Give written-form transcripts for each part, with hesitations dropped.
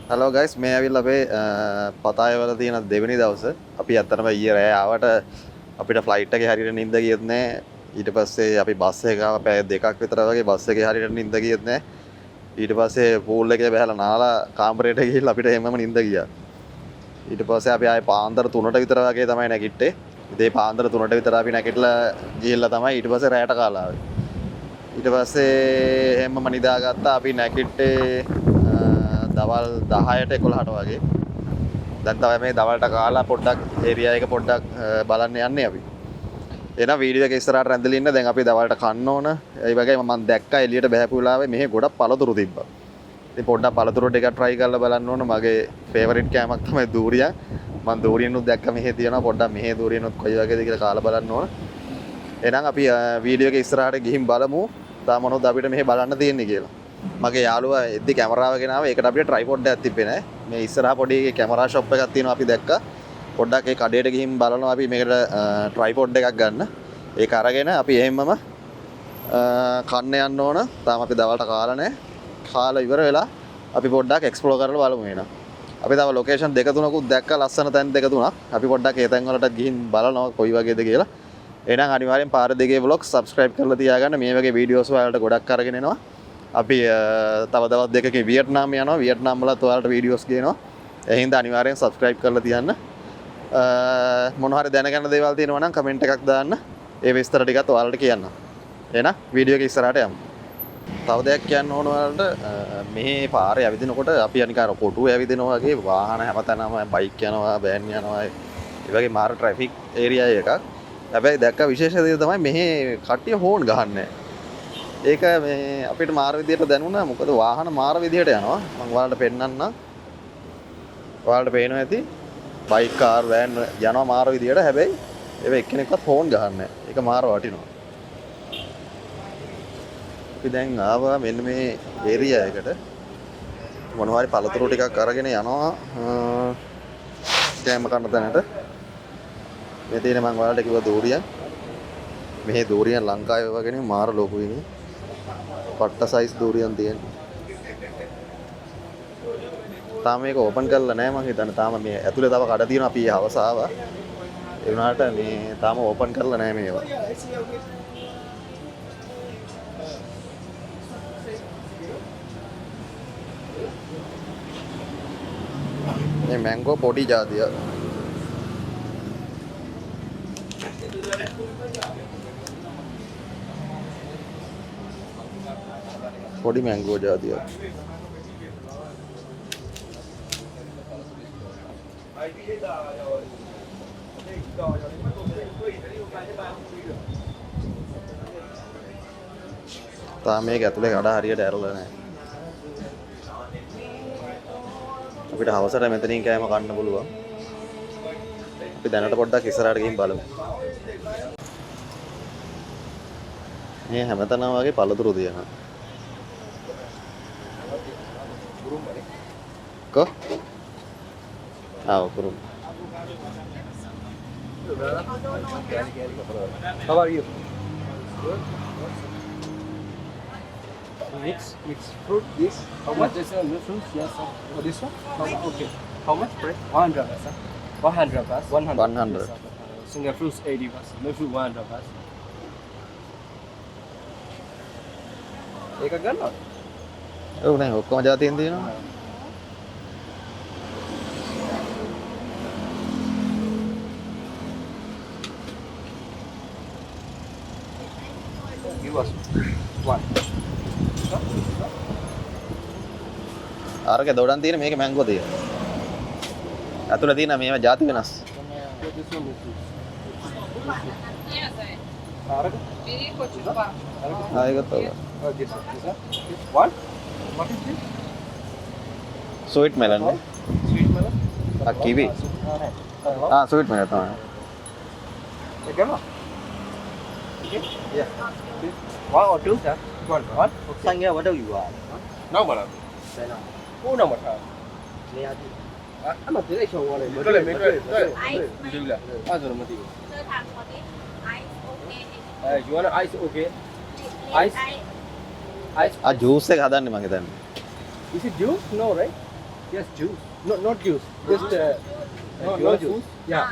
Hello guys මේ ඇවිල්ලා අපේ පතාය වල තියෙන දෙවෙනි දවසේ අපි අත්තරම ඊයේ රෑ ආවට අපිට ෆ්ලයිට් එකේ හරියට නිින්ද ගියෙත් නෑ. ඊට පස්සේ අපි බස් එක ගාව පැය දෙකක් විතර වගේ බස් එකේ හරියට නිින්ද ගියෙත් නෑ. ඊට පස්සේ පූල් එකේ බහලා නාලා කාමරේට ගිහිල්ලා අපිට හැමම නිින්ද ගියා. ඊට පස්සේ අපි ආයේ පාන්දර 3ට විතර වගේ තමයි නැගිට්ටේ. ඉතින් පාන්දර 3ට විතර අපි නැගිටලා ගිහිල්ලා තමයි ඊට පස්සේ රෑට කාලා ආවේ. ඊට පස්සේ හැමම නිදාගත්තා. අපි නැගිට්ටේ දවල් 10ට 11ට වගේ. දැන් තමයි මේ දවල්ට කාලා පොඩ්ඩක් ඒරියා එක පොඩ්ඩක් බලන්න යන්නේ අපි. එහෙනම් වීඩියෝ එක ඉස්සරහට රැඳලා ඉන්න. දැන් අපි දවල්ට කන්න ඕන. ඒ වගේම මම දැක්කා එළියට බහැපු වෙලාවේ මෙහි ගොඩක් පළතුරු තිබ්බා. ඉතින් පොඩ්ඩක් පළතුරු ටිකක් try කරලා බලන්න ඕන. මගේ favorite කෑමක් තමයි දූරියන්. මම දූරියනුත් දැක්ක මෙහි තියෙනවා. පොඩ්ඩක් මෙහි දූරියනුත් කොයි වගේද කියලා කාලා බලන්න ඕන. එහෙනම් අපි වීඩියෝ එක ඉස්සරහට ගිහින් බලමු. තා මොනවද අපිට මෙහි බලන්න තියෙන්නේ කියලා. මගේ යාළුවා එද්දි කැමරාව ගෙනාව. ඒකට අපිට ට්‍රයිපොඩ් එකක් තිබ්බේ නැහැ. මේ ඉස්සරහා පොඩි කැමරා ෂොප් එකක් තියෙනවා අපි දැක්කා. පොඩ්ඩක් ඒ කඩේට ගිහින් බලනවා අපි මේකට ට්‍රයිපොඩ් එකක් ගන්න. ඒක අරගෙන අපි එහෙම්මම කන්න යන්න ඕන. තාම අපි දවල්ට කාලා නැහැ. කාලා ඉවර වෙලා අපි පොඩ්ඩක් එක්ස්ප්ලෝර් කරලා බලමු එහෙනම්. අපි තව ලොකේෂන් දෙක තුනකුත් දැක්කා ලස්සන තැන් දෙක තුනක්. අපි පොඩ්ඩක් ඒ තැන් වලට ගිහින් බලනවා කොයි වගේද කියලා. එහෙනම් අනිවාර්යෙන් පාර දෙකේ vlog subscribe කරලා තියාගන්න. මේ වගේ වීඩියෝස් ඔයාලට ගොඩක් අරගෙන එනවා. අපි තව දවස් දෙකකින් වියට්නාම් යනවා. වියට්නාම් වලත් ඔයාලට වීඩියෝස් ගේනවා. ඒ හින්දා අනිවාර්යෙන් subscribe කරලා තියන්න. මොන හරි දැනගන්න දේවල් තියෙනවා නම් කමෙන්ට් එකක් දාන්න. ඒ විස්තර ටිකත් ඔයාලට කියන්න. එහෙනම් වීඩියෝ එක ඉස්සරහට යමු. තව දෙයක් කියන්න ඕන ඔයාලට මේ පාරේ ඇවිදිනකොට අපි අනික අර කොටුවේ ඇවිදිනවා වගේ වාහන හැමතැනම බයික් යනවා, වෑන් යනවා. ඒ වගේ මාර ට්‍රැෆික් ඒරියා එකක්. හැබැයි දැක්ක විශේෂ දේ තමයි මෙහි කට්ටිය හෝන් ගහන්නේ. ඒක මේ අපිට මාර විදියට දැනුණා. මොකද වාහන මාර විදියට යනවා. මම ඔයාලට පෙන්නන්නම්. ඔයාලට පේනවා ඇති. බයික් කාර් වෑන් යනවා මාර විදියට. හැබැයි ඒව එක්කෙනෙක්වත් හෝන් ගහන්නේ නැහැ. ඒක මාර වටිනවා. අපි දැන් ආවා මෙන්න මේ ඒරියා එකට. මොනවා හරි පළතුරු ටිකක් අරගෙන යනවා. කෑම කන්න තැනට. මේ තියෙන මම ඔයාලට කිව්වා දූරියන්. මෙහි දූරියන් ලංකාවේ වගේ නෙමෙයි මාර ලොකුයිනේ. පට්ට සයිස් දූරියන් තියෙනවා. තාම මේක ඕපන් කරලා නැහැ මං හිතන්නේ. තාම මේ ඇතුලේ තව කඩ තියෙනවා. අපි හවස ආවා. ඒ වුණාට මේ තාම ඕපන් කරලා නැහැ මේවා. මේ මැංගෝ පොඩි జాතිය. පොඩි මැංගෝ జాතිය. තාම මේක ඇතුලේ කඩ හරියට ඇරලා නැහැ. අපිට හවසට මෙතනින් කෑම කන්න පුළුවන්. අපි දැනට පොඩ්ඩක් ඉස්සරහට ගිහින් බලමු. මේ හැමතැනම වගේ පළතුරු තියෙනවා. කො? කුරුම්. How are you? Mix fruit. This. How much is the fruit? Yes, sir. Oh, this one? Okay. How much price? 100, sir. 100 plus. 100. 100. Yes, single fruits 80 plus. No fruit 100 plus. ඒක ගන්නවා. ඔව් නෑ ඔක්කොම જાතියෙන් තියෙනවා. Give us one. අරක දොඩන් තියෙන මේක mango තියෙන. අතුල තියෙන මේවා ಜಾති වෙනස්. ආයෙත් ඔය. What? What is this? Sweet melon. Sweet melon? Kiwi. Sweet melon තමයි. It gonna? Okay. Yeah. One or two, sir? One. One? Okay. Sang what do you want? No, madam. Who no, madam? I'm not really sure what it is. Đây, là. Rồi mà đi. You want ice okay? Ice? Ice? Juice එක හදන්නේ මම හිතන්නේ. Is it juice? No, right? Yes, juice. No, not juice. Just no juice. Yeah.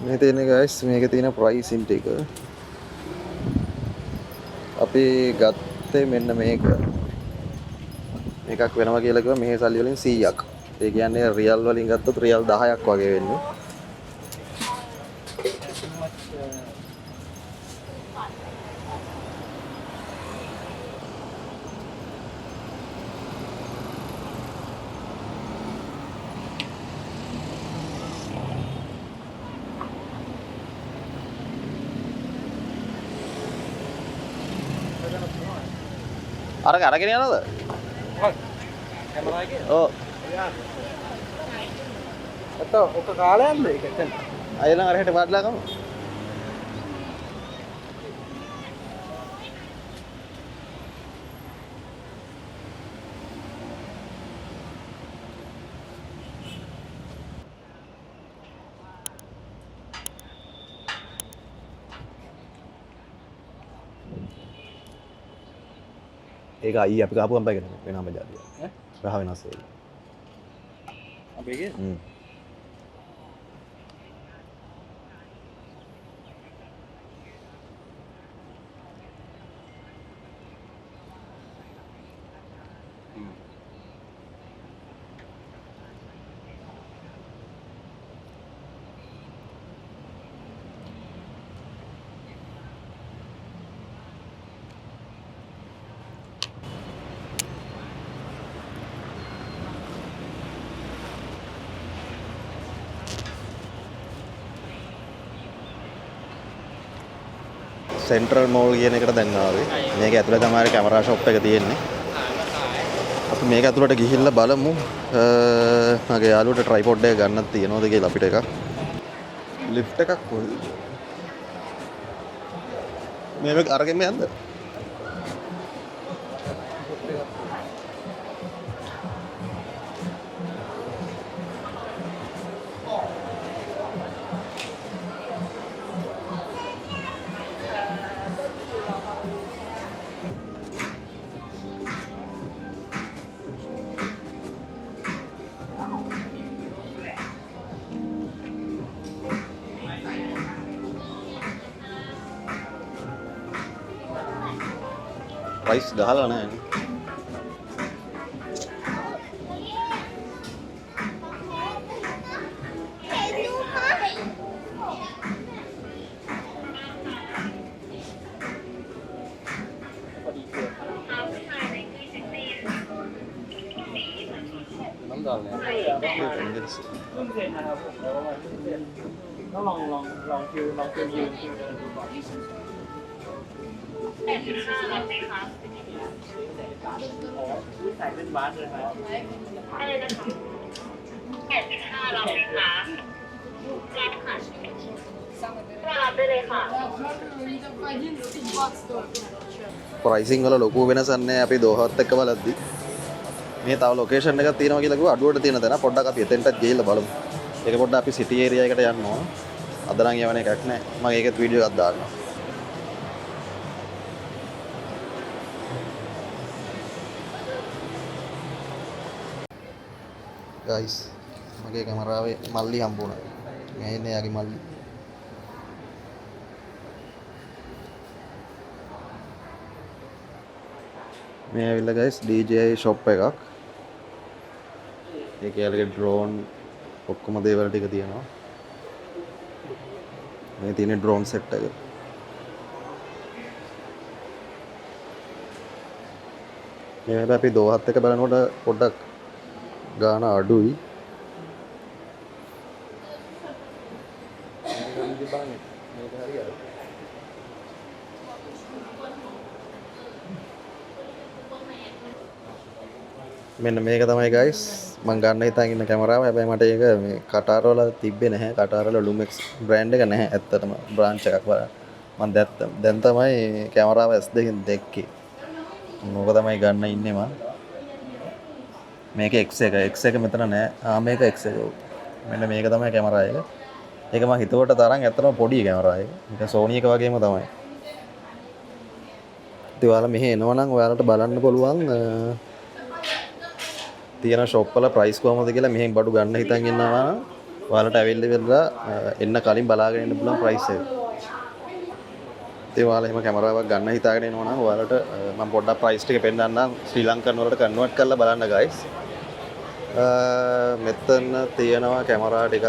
මේ තියෙන්නේ guys මේකේ තියෙන pricing ටික අපි ගත්තේ මෙන්න මේක මේකක් වෙනවා කියලා කිව්වා මෙහි සල්ලි වලින් 100ක් ඒ කියන්නේ රියල් වලින් ගත්තොත් රියල් 10ක් වගේ වෙන්නේ අරගෙන යනවද? Camera එකේ. ඔව්. අත ඔක කාලයක්ද ඒක එතන? අයලන් අර හෙට වඩලා ගමු. ඒක අයිය අපි කාපුවම් බයිගෙන වෙනම ජාතිය. රහ වෙනස් වෙයි. අපේගේ? සෙන්ට්‍රල් මෝල් කියන එකට දැන් ආවේ. මේක ඇතුලේ තමයි කැමරා ෂොප් එක තියෙන්නේ. අපි මේක ඇතුලට ගිහිල්ලා බලමු. මගේ යාළුවට ට්‍රයිපොඩ් එක ගන්නත් තියෙනවද කියලා අපිට එකක්. ලිෆ්ට් එකක් කොහෙද? මේක අරගෙන යන්න. ප්‍රයිස් ගහලා නැහැ නේ. Nắm rồi nè. ต้องลองคิวยืนดูก่อนใส่เป็นบาสเลยครับได้เลยนะคะ85รับไหมคะรับค่ะรับได้เลยค่ะ ප්‍රයිසිං වල ලොකු වෙනසක් නැහැ අපි දෝහත් එක්ක බලද්දි. මේ තව ලොකේෂන් එකක් තියෙනවා කියලා කිව්වා අඩුවට තියෙන තැන පොඩ්ඩක් අපි එතෙන්ටත් ගිහිල්ලා බලමු. ඒක පොඩ්ඩක් අපි සිටි ඒරියා එකට යන්න ඕන. අද නම් යවන එකක් නැහැ. මම ඒකෙත් වීඩියෝ එකක් දාන්නම්. guys මගේ කැමරාවේ මල්ලි හම්බුණා. මේ ඉන්නේ යාගේ මල්ලි. මේ ඇවිල්ලා guys DJI shop එකක්. ඒකේ යාලගේ drone ඔක්කොම දේවල් ටික තියෙනවා. මේ තියෙන drone set එක. මේ හැබැයි අපි දෝහත් එක බලනකොට පොඩ්ඩක් ගාන අඩුයි. මෙන්න මේක තමයි guys මම ගන්න හිතාගෙන ඉන්න කැමරාව. හැබැයි මට ඒක මේ කටාර වල තිබ්බේ නැහැ. කටාර වල Lumix brand එක නැහැ. ඇත්තටම branch එකක් වල මම දැන් තමයි කැමරාව S2 කින් දැක්කේ. මොක තමයි ගන්න ඉන්නේ මම. මේක X එක මෙතන නැහැ. මේක X එක. මෙන්න මේක තමයි කැමරා එක. ඒක මම හිතුවට තරම් ඇත්තටම පොඩි කැමරා එක. ඒක Sony එක වගේම තමයි. ඉතින් ඔයාලා මෙහෙ එනවා නම් ඔයාලට බලන්න පුළුවන් තියෙන ෂොප් වල ප්‍රයිස් කොහමද කියලා. මෙහෙන් බඩු ගන්න හිතන් ඉන්නවා නම් ඔයාලට ඇවිල්ලා එන්න කලින් බලාගෙන ඉන්න පුළුවන් ප්‍රයිස් එක. ඉතින් ඔයාලා එහෙම කැමරාවක් ගන්න හිතාගෙන එනවා නම් ඔයාලට මම පොඩ්ඩක් ප්‍රයිස් ටික පෙන්නන්නම් ශ්‍රී ලංකන් වලට කන්වර්ට් කරලා බලන්න guys. මෙතන තියෙනවා කැමරා ටික.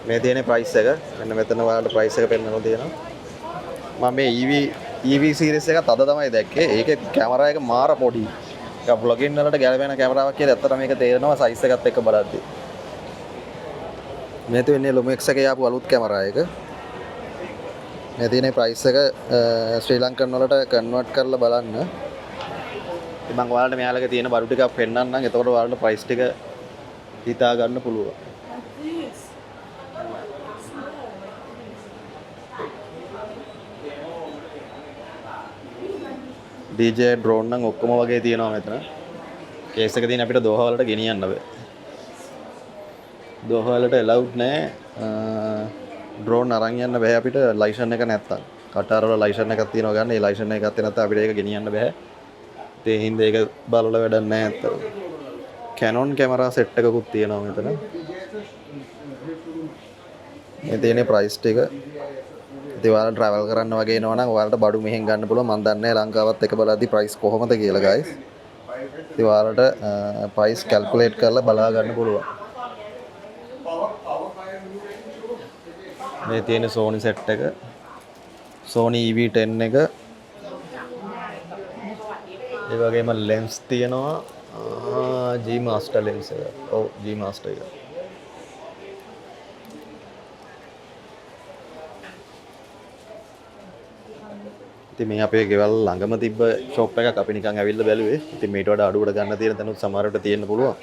මේ තියෙන ප්‍රයිස් එක මෙන්න මෙතන ඔයාලට ප්‍රයිස් එක පෙන්නනවා තියෙනවා. මම මේ EV series එකත් අද තමයි දැක්කේ. ඒකේ කැමරා එක මාර පොඩි. ඒක vlogging වලට ගැලපෙන කැමරාවක් කියලා ඇත්තට මේක තේරෙනවා සයිස් එකත් එක්ක බලද්දී. මේ තියෙන්නේ Lumix එකේ ආපු අලුත් කැමරා එක. මේ තියෙන ප්‍රයිස් එක ශ්‍රී ලංකන් වලට කන්වර්ට් කරලා බලන්න. ඉතින් මම ඔයාලට මෙයාලගේ තියෙන බඩු ටිකක් පෙන්නන්නම්. එතකොට ඔයාලට ප්‍රයිස් ටික හිතා ගන්න පුළුවන්. DJ drone නම් ඔක්කොම වගේ තියෙනවා මෙතන. කේස් එක තියෙන අපිට දෝහා වලට ගෙනියන්න බෑ. දෝහා වලට allowed නෑ. drone අරන් යන්න බෑ අපිට ලයිසන් එක නැත්තම්. කටාර වල ලයිසන් එකක් තියෙනවා ගන්න. ඒ ලයිසන් එක ගත්තේ නැත්නම් අපිට ඒක ගෙනියන්න බෑ. ඒ හින්දා ඒක බලලා වැඩක් නෑ අතට. Canon කැමරා සෙට් එකකුත් තියෙනවා මෙතන. මේ තියෙන ප්‍රයිස් ටික ඉතින් ඔයාලා travel කරන්න වගේ එනවා නම් ඔයාලට බඩු මෙහෙන් ගන්න පුළුවන්. මම දන්නේ නැහැ ලංකාවත් එක බලද්දි price කොහොමද කියලා guys. ඉතින් ඔයාලට price calculate කරලා බලා ගන්න පුළුවන්. මේ තියෙන Sony set එක. Sony EV10 එක. ඒ වගේම lens තියෙනවා. G Master lens එක. ඔව් G Master එක. ඉතින් මේ අපේ ගෙවල් ළඟම තිබ්බ ෂොප් එකක් අපි නිකන් ඇවිල්ලා බැලුවේ. ඉතින් මේට වඩා අඩුවට ගන්න තියෙන තැනුත් සමහරවිට තියෙන්න පුළුවන්.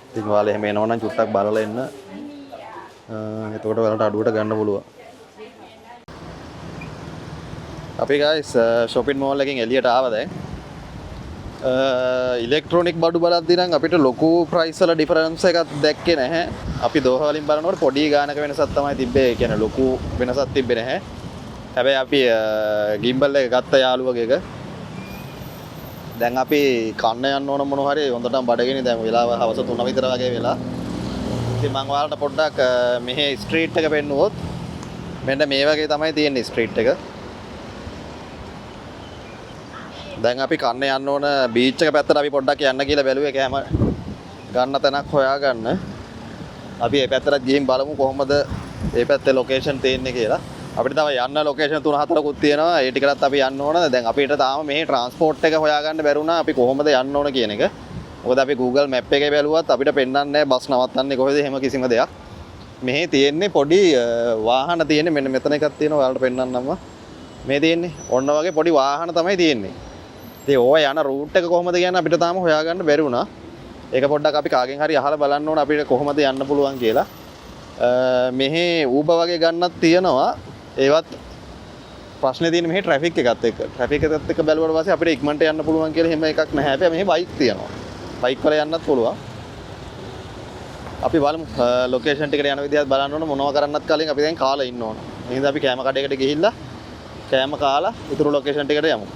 ඉතින් ඔයාලා එහෙම එනවා නම් චුට්ටක් බලලා එන්න. එතකොට ඔයාලට අඩුවට ගන්න පුළුවන්. අපි guys shopping mall එකකින් එළියට ආවා දැන්. ඉලෙක්ට්‍රොනික බඩු බලද්දී නම් අපිට ලොකු price වල difference එකක් දැක්කේ නැහැ. අපි දෝහා වලින් බලනකොට පොඩි ගානක වෙනසක් තමයි තිබ්බේ. ඒ කියන්නේ ලොකු වෙනසක් තිබ්බේ නැහැ. හැබැයි අපි ගිම්බල් එක ගත්ත යාළුවගේ එක. දැන් අපි කන්න යන්න ඕන මොන හරි හොඳටම බඩගිනි දැන් වෙලාව හවස 3 විතර වගේ වෙලා. ඉතින් මම ඔයාලට පොඩ්ඩක් මෙහි ස්ට්‍රීට් එක පෙන්නුවොත් මෙන්න මේ වගේ තමයි තියෙන්නේ ස්ට්‍රීට් එක. දැන් අපි කන්න යන්න ඕන බීච් එක පැත්තට අපි පොඩ්ඩක් යන්න කියලා බැලුවේ කෑම ගන්න තැනක් හොයාගන්න. අපි මේ පැත්තට ගිහින් බලමු කොහොමද මේ පැත්තේ ලොකේෂන් තියෙන්නේ කියලා. අපිට තව යන්න ලොකේෂන් 3-4කුත් තියෙනවා. ඒ ටිකටත් අපි යන්න ඕන. දැන් අපිට තාම මෙහි ට්‍රාන්ස්පෝර්ට් එක හොයාගන්න බැරුණා. අපි කොහොමද යන්න ඕන කියන එක. මොකද අපි Google Map එකේ බැලුවත් අපිට පෙන්නන්නේ නැහැ බස් නවත්තන්නේ කොහෙද එහෙම කිසිම දෙයක්. මෙහි තියෙන්නේ පොඩි වාහන තියෙන්නේ. මෙන්න මෙතන එකක් තියෙනවා. ඔයාලට පෙන්නන්නම්. මේ තියෙන්නේ ඔන්න වගේ පොඩි වාහන තමයි තියෙන්නේ. ඉතින් ඕවා යන රූට් එක කොහොමද කියන්නේ අපිට තාම හොයාගන්න බැරි වුණා. ඒක පොඩ්ඩක් අපි කාගෙන් හරි අහලා බලන්න ඕන අපිට කොහොමද යන්න පුළුවන් කියලා. මෙහි Uber වගේ ගන්නත් තියෙනවා. ඒවත් ප්‍රශ්නේ තියෙන්නේ මෙහි ට්‍රැෆික් එකත් එක්ක. ට්‍රැෆික් එකත් එක්ක බැලුවාට පස්සේ අපිට ඉක්මනට යන්න පුළුවන් කියලා එහෙම එකක් නැහැ. හැබැයි මෙහි බයික් තියෙනවා. බයික් වල යන්නත් පුළුවන්. අපි බලමු ලොකේෂන් ටිකට යන විදිහත් බලන්න ඕන. මොනවා කරන්නත් කලින් අපි දැන් කාලා ඉන්න ඕන. එහෙනම් අපි කෑම කඩේකට ගිහිල්ලා කෑම කාලා ඊටු ලොකේෂන් ටිකට යමු.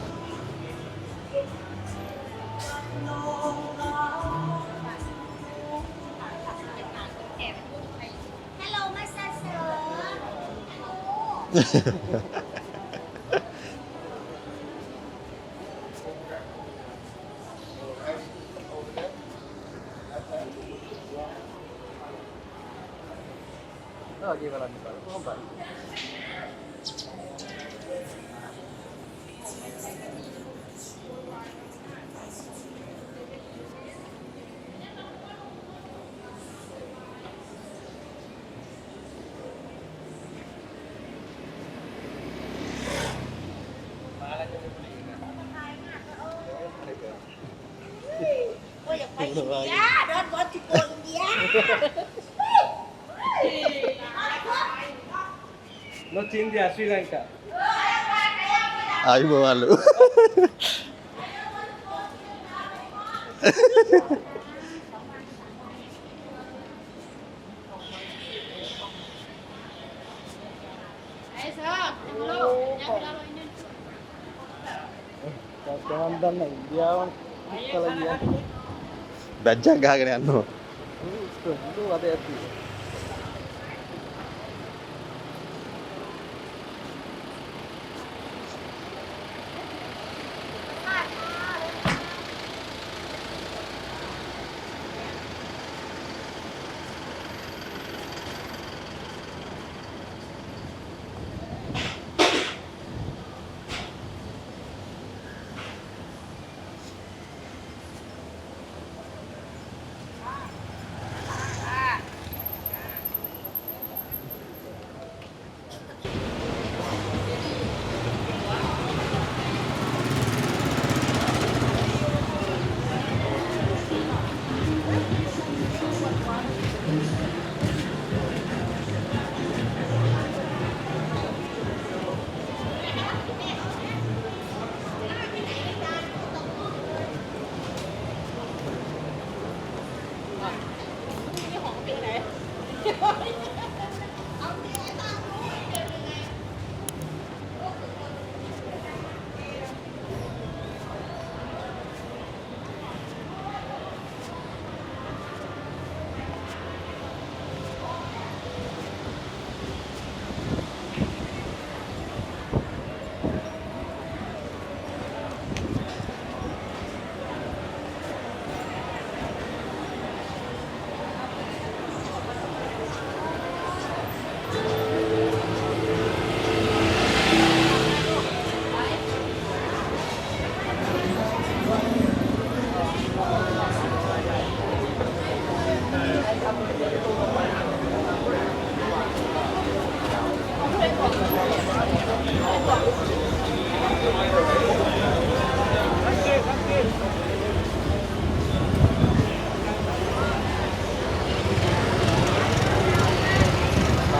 Not India, Sri Lanka. Ayo malu. මම දන්න ඉන්දියාවන් කලින් බැජ්ජක් ගහගෙන යනවා. අද ඇති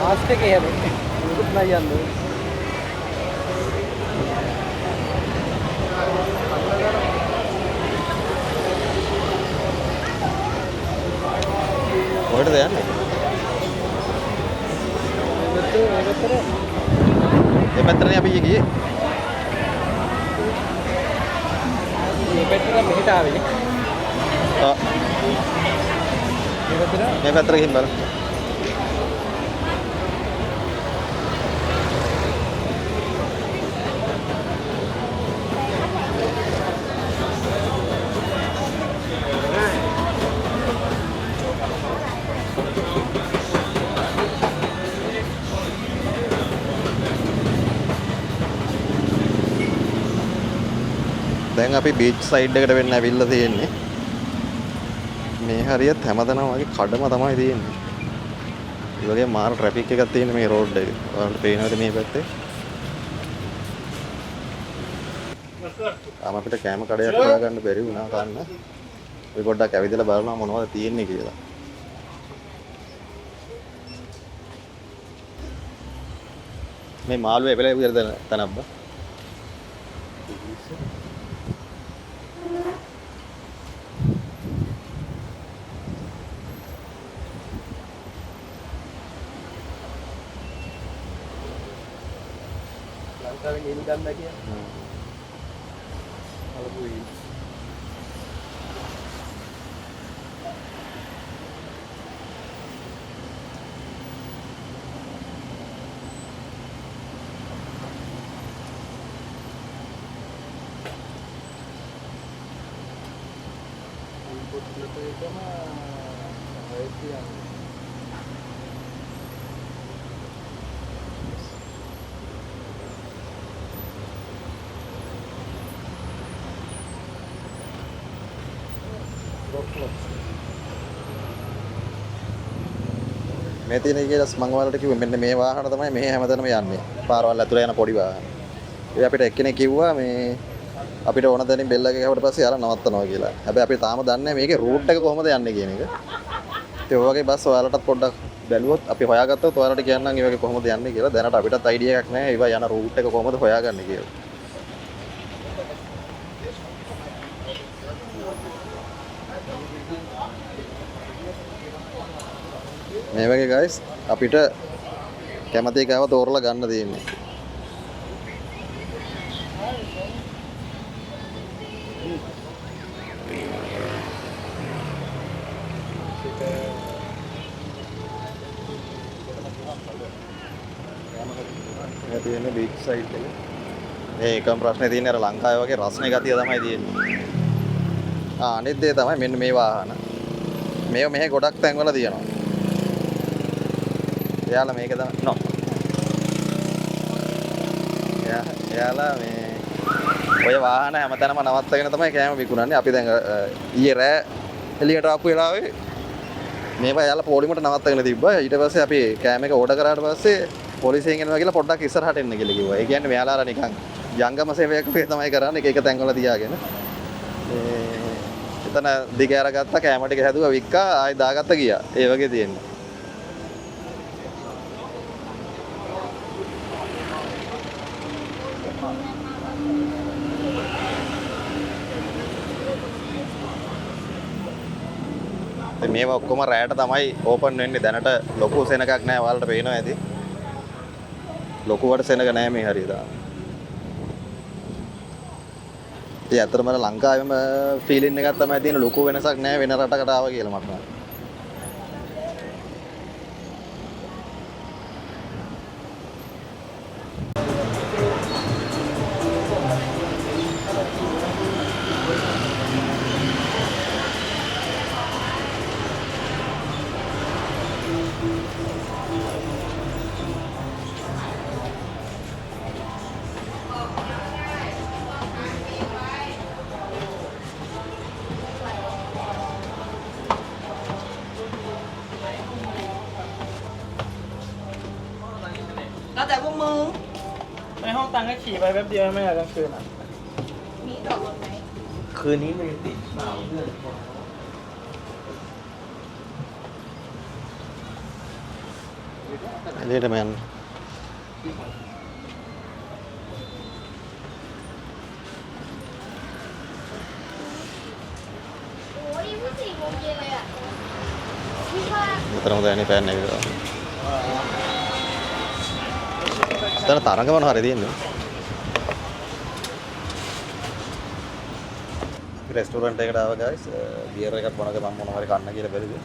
ලාස්ට් එකේ හැබැයි මුකුත් නෑ යන්නේ කොහෙටද යන්නේ? එපැත්තනේ අපි ගියේ. මේ පැත්තට මෙහෙට ආවේ. ආ. මේ පැත්තට ගිහින් බලන්න. දැන් අපි බීච් සයිඩ් එකට වෙන්න ඇවිල්ලා තියෙන්නේ. මේ හරියත් හැමතැනම වගේ කඩම තමයි තියෙන්නේ. ඒ වගේ මාර ට්‍රැෆික් එකක් තියෙන මේ රෝඩ් එකේ. ඔයාලට පේනවද මේ පැත්තේ? ආම අපිට කෑම කඩයක් හොයාගන්න බැරි වුණා කන්න. අපි පොඩ්ඩක් ඇවිදලා බලනවා මොනවද තියෙන්නේ කියලා. මේ මාළුවේ එපලේ විතර තනබ්බ. ලංකාවෙන් එන්න ගන්න කියන්නේ. අලුයි. මේ තියෙන කියලා මම ඔයාලට කිව්වේ මෙන්න මේ වාහන තමයි මේ හැමතැනම යන්නේ. පාරවල් ඇතුලේ යන පොඩි වාහන. ඒ අපිට එක්කෙනෙක් කිව්වා මේ අපිට ඕන දැනින් බෙල්ල එක ගහුවට පස්සේ යාලා නවත්තනවා කියලා. හැබැයි අපි තාම දන්නේ නැහැ මේකේ රූට් එක කොහොමද යන්නේ කියන එක. ඉතින් ඔය වගේ බස් ඔයාලටත් පොඩ්ඩක් බැලුවොත් අපි හොයාගත්තොත් ඔයාලට කියන්නම් ඒ වගේ කොහොමද යන්නේ කියලා. දැනට අපිටත් අයිඩියා එකක් නැහැ ඒවා යන රූට් එක කොහොමද හොයාගන්නේ කියලා. මේ වගේ guys අපිට කැමති එකව තෝරලා ගන්න තියෙන්නේ. මේ තියෙන්නේ බීච් සයිඩ් එක. මේ එකම ප්‍රශ්නේ තියෙන්නේ අර ලංකාවේ වගේ රස්නේ ගතිය තමයි තියෙන්නේ. අනිත් දේ තමයි මෙන්න මේ වාහන. මේව මෙහෙ ගොඩක් තැන්වල තියෙනවා. එයාලා මේක තමයි නෝ. එයාලා මේ ඔය වාහන හැමතැනම නවත්තගෙන තමයි කෑම විකුණන්නේ. අපි දැන් ඊයේ රෑ එළියට ආපු වෙලාවේ මේවා එයාලා පොලිමට නවත්තගෙන තිබ්බා. ඊට පස්සේ අපි කෑම එක ඕඩර් කරාට පස්සේ පොලිසියෙන් එනවා කියලා පොඩ්ඩක් ඉස්සරහට එන්න කියලා කිව්වා. ඒ කියන්නේ මෙයාලා අර නිකන් ජංගම සේවයක් වගේ තමයි කරන්නේ. එක එක තැන්වල තියාගෙන. එතන දිග අරගත්තා කෑම ටික හැදුවා වික්කා ආයෙ දාගත්ත ගියා. ඒ වගේ තියෙන්නේ. මේවා ඔක්කොම රැයට තමයි ඕපන් වෙන්නේ. දැනට ලොකු සෙනගක් නැහැ. ඔයාලට පේනවා ඇති. ලොකුවට සෙනග නැහැ මේ හරියට. ඉතින් අතරම ලංකාවේම ෆීලින් එකක් තමයි තියෙන. ලොකු වෙනසක් නැහැ වෙන රටකට ආවා කියලා මට.แล้วแต่พวกมึง ในห้องตังก็ขี่ไปแป๊บเดียวไม่กลางคืนอ่ะ มีดอกรถไหม คืนนี้มันติดเปล่าเพื่อน นี่ทำไม โอ้ยพูด4 โมงเย็นเลยอ่ะพี่ว่า මෙතන හොඳ ඇනි පෑන් එක. එතන තරඟ මොනවා හරි තියෙන්නේ. අපි රෙස්ටෝරන්ට් එකට ආවා guys. බියර් එකක් බොන ගමන් මොනවා හරි කන්න කියලා බැලුවේ.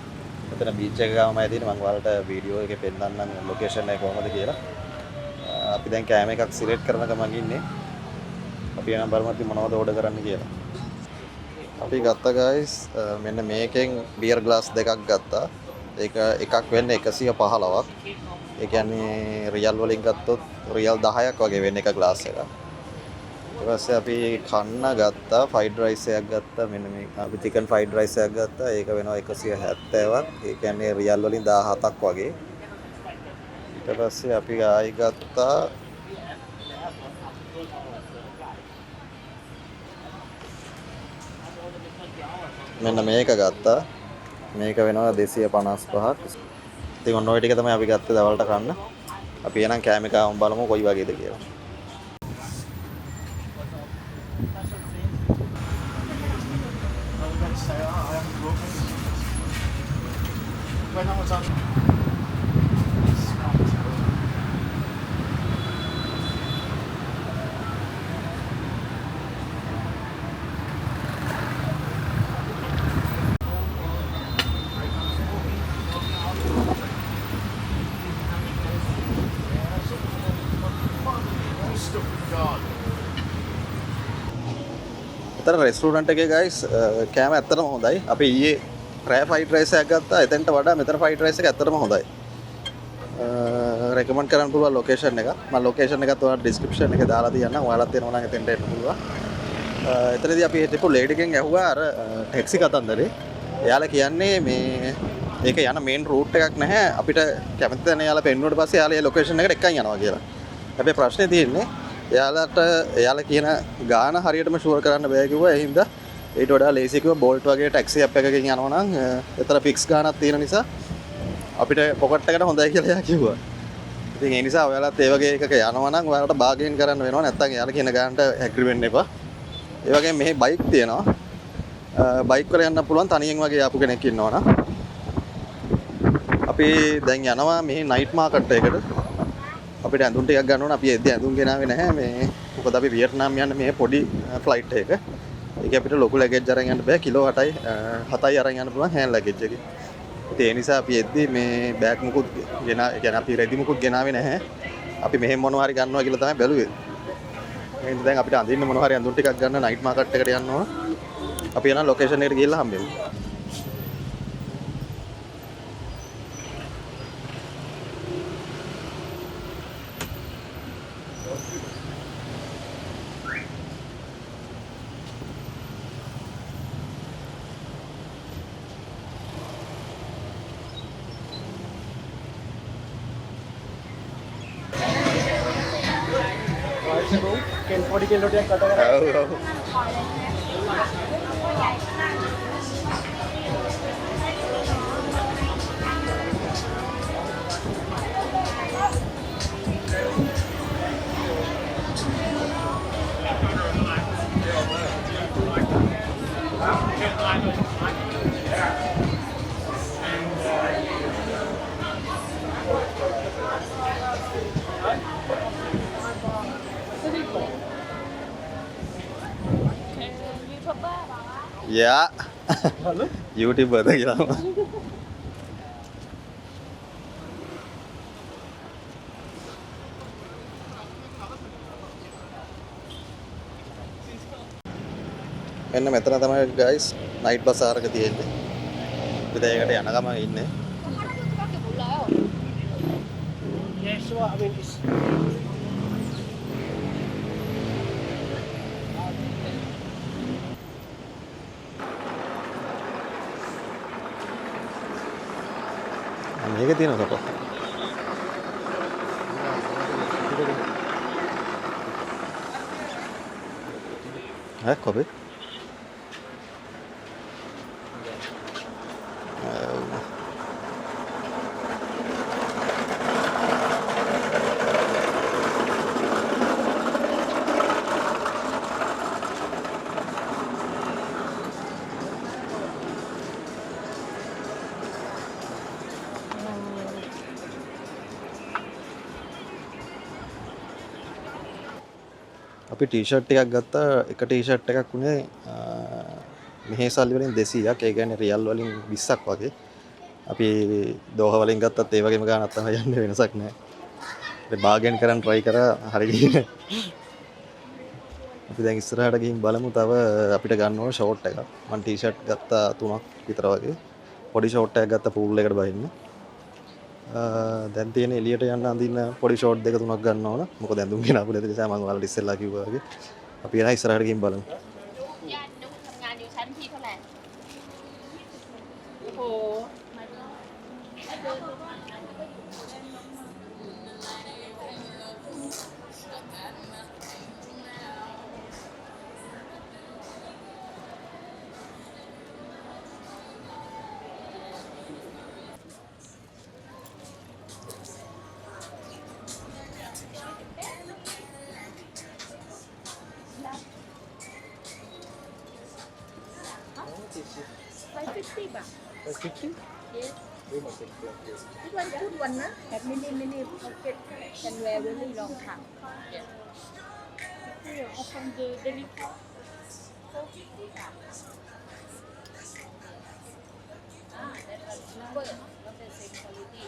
එතන බීච් එක ගාමයි තියෙන්නේ. මම ඔයාලට වීඩියෝ එකේ පෙන්නන්නම් ලොකේෂන් එක කොහමද කියලා. අපි දැන් කෑම එකක් සිලෙක්ට් කරන ගමන් ඉන්නේ. අපි යන බලමු අපි මොනවද ඕඩර් කරන්න කියලා. අපි ගත්තා guys මෙන්න මේකෙන් බියර් ග්ලාස් දෙකක් ගත්තා. ඒක එකක් වෙන්නේ 115ක්. ඒ කියන්නේ රියල් වලින් ගත්තොත් රියල් 10ක් වගේ වෙන එක ග්ලාස් එකක්. ඊට පස්සේ අපි කන්න ගත්තා ෆ්‍රයිඩ් රයිස් එකක් ගත්තා. මෙන්න මේ අපි චිකන් ෆ්‍රයිඩ් රයිස් එකක් ගත්තා. ඒක වෙනවා 170ක්. ඒ කියන්නේ රියල් වලින් 17ක් වගේ. ඊට පස්සේ අපි ආයි ගත්තා මෙන්න මේක ගත්තා. මේක වෙනවා 255ක්. ඉතින් ඔන්න ඔය ටික තමයි අපි ගත්තේ දවල්ට කන්න. අපි එනම් කෑම එක බලමු කොයි වගේද කියලා. එතන රෙස්ටෝරන්ට් එකේ guys කෑම ඇත්තටම හොඳයි. අපි ඊයේ රෑ ෆ්‍රයිඩ් රයිස් එකක් ගත්තා. එතනට වඩා මෙතන ෆ්‍රයිඩ් රයිස් එක ඇත්තටම හොඳයි. රෙකමන්ඩ් කරන්න පුළුවන් ලොකේෂන් එක. මම ලොකේෂන් එකත් ඔයාලට ඩිස්ක්‍රිප්ෂන් එකේ දාලා තියන්නම්. ඔයාලත් එනවා නම් එතෙන්ට එන්න පුළුවන්. එතනදී අපි හිටපු ලේඩිගෙන් ඇහුවා අර ටැක්සි කතන්දරේ. එයාලා කියන්නේ මේ ඒක යන මේන් රූට් එකක් නැහැ. අපිට කැමති තැන එයාලා පෙන්නුවට පස්සේ එයාලා ඒ ලොකේෂන් එකට එක්කන් යනවා කියලා. හැබැයි ප්‍රශ්නේ තියෙන්නේ එයාලා කියන ගාන හරියටම ෂුවර් කරන්න බෑ කිව්වා. ඒ හින්දා ඊට වඩා ලේසි කිව්වා බෝල්ට් වගේ ටැක්සි ඇප් එකකින් යනවා නම් එතන ෆික්ස් ගානක් තියෙන නිසා අපිට පොකට් එකට හොඳයි කියලා එයා කිව්වා. ඉතින් ඒ නිසා ඔයාලත් ඒ වගේ එකක යනවා නම් ඔයාලට බාගේන් කරන්න වෙනවා. නැත්නම් එයාලා කියන ගානට ඇග්‍රී වෙන්න එපා. ඒ වගේම මෙහි බයික් තියෙනවා. බයික් වල යන්න පුළුවන් තනියෙන් වගේ ආපු කෙනෙක් ඉන්නවා නම්. අපි දැන් යනවා මෙහි නයිට් මාකට් එකකට. අපිට ඇඳුම් ටිකක් ගන්න ඕන. අපි එද්දී ඇඳුම් ගෙනාවේ නැහැ. මේ මොකද අපි වියට්නාම් යන්න මේ පොඩි ෆ්ලයිට් එක. ඒක අපිට ලොකු ලැගේජ් අරන් යන්න බෑ. කිලෝ 8යි 7යි අරන් යන්න පුළුවන් හෑන්ඩ් ලැගේජ් එකේ. ඉතින් ඒ නිසා අපි එද්දි මේ බෑග් මුකුත් කියන්නේ අපි රෙදි මුකුත් ගෙනාවේ නැහැ. අපි මෙහෙම මොනවා හරි ගන්නවා කියලා තමයි බැලුවේ. එහෙනම් දැන් අපිට අඳින්න මොනවා හරි අඳුන් ටිකක් ගන්න නයිට් මාකට් එකට යන්න ඕන. අපි යන ලොකේෂන් එකට ගිහිල්ලා හම්බෙමු. කෙන් පොඩි කෙල්ලෝ ටිකක් කතා කරා. ඔව් ඔව්. Ya. Halo? YouTuber කියලා. මෙන්න මෙතන තමයි guys night bazaar එක තියෙන්නේ. ඉතින් ඒකට යන ගමන් ඉන්නේ. Yes, sure. I mean, it's මේක තියෙනවද කො? ඈ කොබේ? අපි ටී-ෂර්ට් ටිකක් ගත්තා. එක ටී-ෂර්ට් එකක් උනේ මෙහි සල්ලි වලින් 200ක්. ඒ කියන්නේ රියල් වලින් 20ක් වගේ. අපි දෝහ වලින් ගත්තත් ඒ වගේම ගාණක් තමයි යන්නේ, වෙනසක් නැහැ. ඉතින් බාගන් කරන් try කරා හරි ගියේ. අපි දැන් ඉස්සරහට ගිහින් බලමු තව අපිට ගන්න ඕන ෂෝට් එකක්. මම ටී-ෂර්ට් ගත්තා 3ක් විතර වගේ. පොඩි ෂෝට් එකක් ගත්තා පූල් එකට බහින්න. දැන් තියෙන එළියට යන්න අඳින්න පොඩි ෂෝට් දෙක තුනක් ගන්න ඕන. මොකද ඇඳුම් ගෙනාපු නැති නිසා මම ඔයාලට ඉස්සෙල්ලා කිව්වා වගේ. අපි එන ඉස්සරහට ගිහින් බලමු. Dạ, đúngทำงานอยู่ชั้นที่เท่าไหร่โอ้โห 550 baht. 50? Yes. This one good one, na? Have mini pocket can wear really long time. Yes. Here, from the daily 450 baht. Ah, that one cheaper, not the same quality.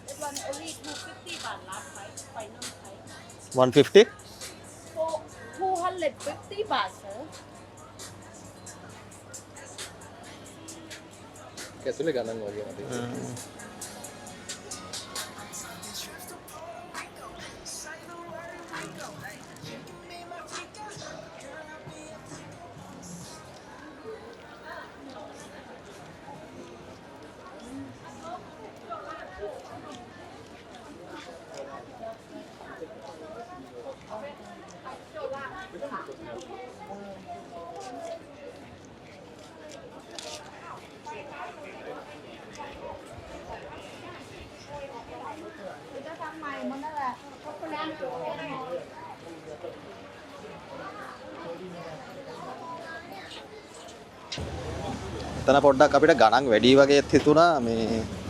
That one only 250 baht last price, final price. 150? 250 baht, sir. කැතුලේ ගණන් වගේ මට. එතන පොඩ්ඩක් අපිට ගණන් වැඩි වගේ හිතුණා මේ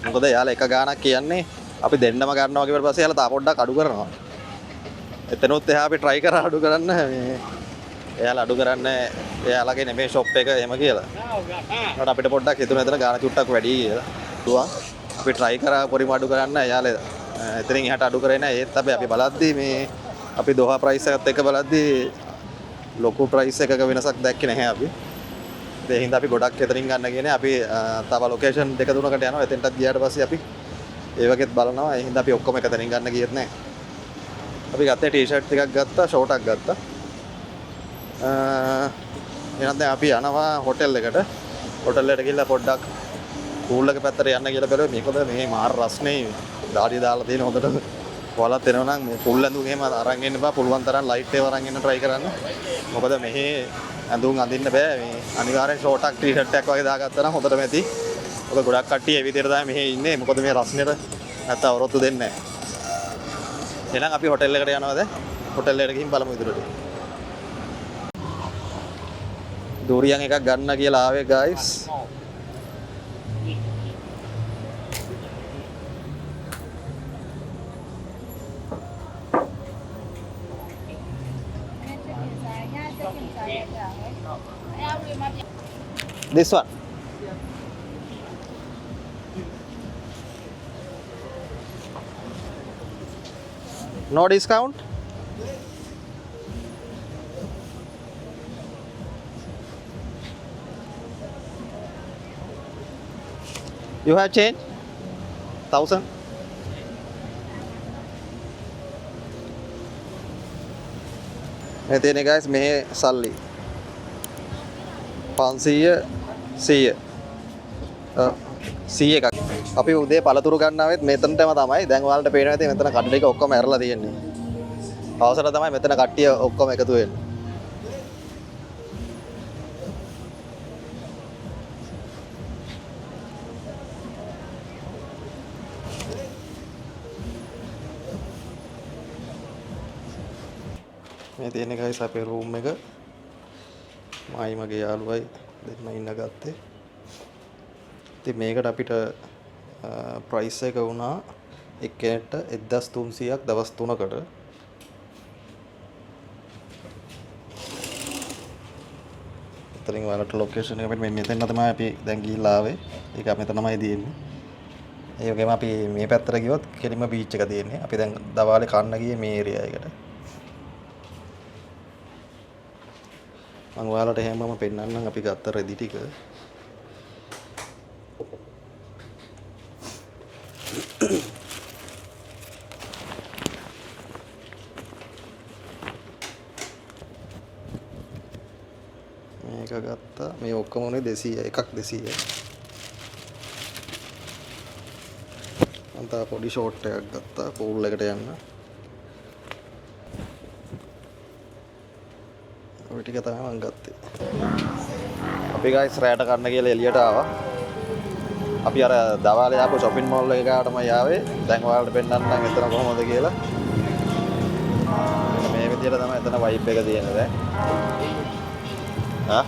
මොකද එයාලා එක ගාණක් කියන්නේ අපි දෙන්නම ගන්නවා කියලා ඊට පස්සේ එයාලා තා පොඩ්ඩක් අඩු කරනවා. එතනොත් එහා අපි try කරා අඩු කරන්න මේ එයාලා අඩු කරන්න එයාලගේ නෙමේ ෂොප් එක එහෙම කියලා. ඒකට අපිට පොඩ්ඩක් හිතුණා එතන ගාන චුට්ටක් වැඩි කියලා. දුවා අපි try කරා පරිම අඩු කරන්න. එයාලා එතනින් එහාට අඩු කරේ නැහැ. ඒත් අපි බලද්දී මේ අපි දෝහා price එකත් එක්ක බලද්දී ලොකු price එකක වෙනසක් දැක්කේ නැහැ අපි. ඒ හින්දා අපි ගොඩක් එතනින් ගන්න කියන්නේ අපි තව location දෙක තුනකට යනවා. එතෙන්ටත් ගියාට පස්සේ අපි ඒ වගේත් බලනවා. ඒ හින්දා අපි ඔක්කොම එක තැනින් ගන්න ගියෙත් නැහැ. අපි ගත්තේ ටී-ෂර්ට් ටිකක් ගත්තා, ෂෝට් එකක් ගත්තා. එහෙනම් දැන් අපි යනවා හොටෙල් එකට. හොටෙල් එකට ගිහලා පොඩ්ඩක් පූල් එක පැත්තට යන්න කියලා බැලුවා. මේකද මේ මාර රස්නේ දාඩිය දාලා තියෙන හොඳට වලත් එනවා නම් මේ පූල් ඇඳුම් එහෙම අරන් එන්න බෑ. පුළුවන් තරම් ලයිට් ඒවා අරන් එන්න try කරන්න. මොකද මෙහි ඇඳුම් අඳින්න බෑ. මේ අනිවාර්යෙන් ෂෝට් එකක් ටී-ෂර්ට් එකක් වගේ දාගත්තා නම් හොඳටම ඇති. මොකද ගොඩක් කට්ටිය ඒ විදිහට තමයි මෙහි ඉන්නේ. මොකද මේ රස්නෙට නැත්තම් අවරොත්තු දෙන්නේ නැහැ. එහෙනම් අපි හොටෙල් එකට යනවා දැන්. හොටෙල් එකට ගිහින් බලමු ඉදිරියට. දූරියන් එකක් ගන්න කියලා ආවේ guys. This one. No discount? You have change? 1,000? මේ තියෙන්නේ guys මේ සල්ලි 500 100 100 එකක්. අපි උදේ පළතුරු ගන්නාවෙත් මෙතනටම තමයි. දැන් ඔයාලට පේනවා ඇති මෙතන කඩ ටික ඔක්කොම ඇරලා තියෙන්නේ. අවසර තමයි මෙතන කට්ටිය ඔක්කොම එකතු වෙන්නේ. මේ තියෙන guys අපේ room එක. මයි මගේ යාළුවයි දෙන්න ඉන්න ගත්තේ. ඉතින් මේකට අපිට price එක වුණා එක්කෙනෙක්ට 1300ක් දවස් 3කට. ඉතින් ඔයාලට location එක අපිට මෙතන තමයි අපි දැන් ගිහිල්ලා ආවේ. ඒක මෙතන තමයි තියෙන්නේ. ඒ වගේම අපි මේ පැත්තට ගියොත් කෙලින්ම beach එක තියෙන්නේ. අපි දැන් දවාලේ කන්න ගියේ මේ area එකට. මම ඔයාලට හැමෝම පෙන්නන්නම් අපි ගත්ත රෙදි ටික. මේක ගත්තා. මේ ඔක්කොම උනේ 200 එකක් 200. අන්තා පොඩි ෂෝට් එකක් ගත්තා පූල් එකට යන්න. ඔය ටික තමයි මම ගත්තේ. අපි guys රැට කන්න කියලා එළියට ආවා. අපි අර දවාලේ ආපු shopping mall එකකටම යාවේ. දැන් ඔයාලට පෙන්නන්නම් එතන කොහොමද කියලා. මේ විදිහට තමයි එතන vibe එක තියෙන්නේ දැන්. හා?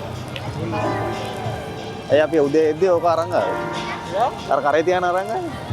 අපි උදේ එද්දී ඕක අරන් ආවේ. අර කරේ තියන අරන් ආවේ.